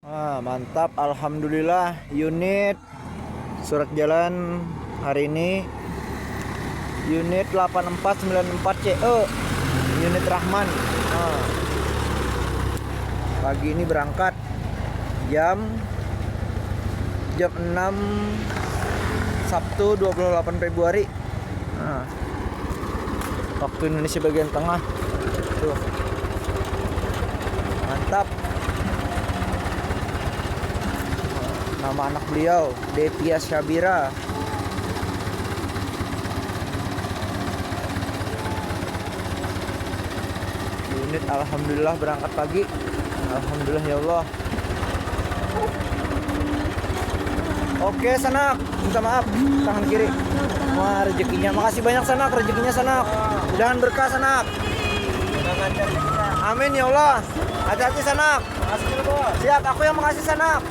Mantap, alhamdulillah. Unit surat jalan hari ini unit 8494 CE, unit Rahman. Pagi ini berangkat jam 6 Sabtu 28 Februari. Waktu Indonesia bagian tengah. Tuh. Mantap. Nama anak beliau Devia Syabira. Unit alhamdulillah berangkat pagi. Alhamdulillah ya Allah. Oke Sanak, minta maaf tangan kiri. Wah rezekinya, makasih banyak Sanak, rezekinya Sanak. Mudahan berkah Sanak. Amin ya Allah. Hati-hati Sanak. Siap, aku yang makasih Sanak.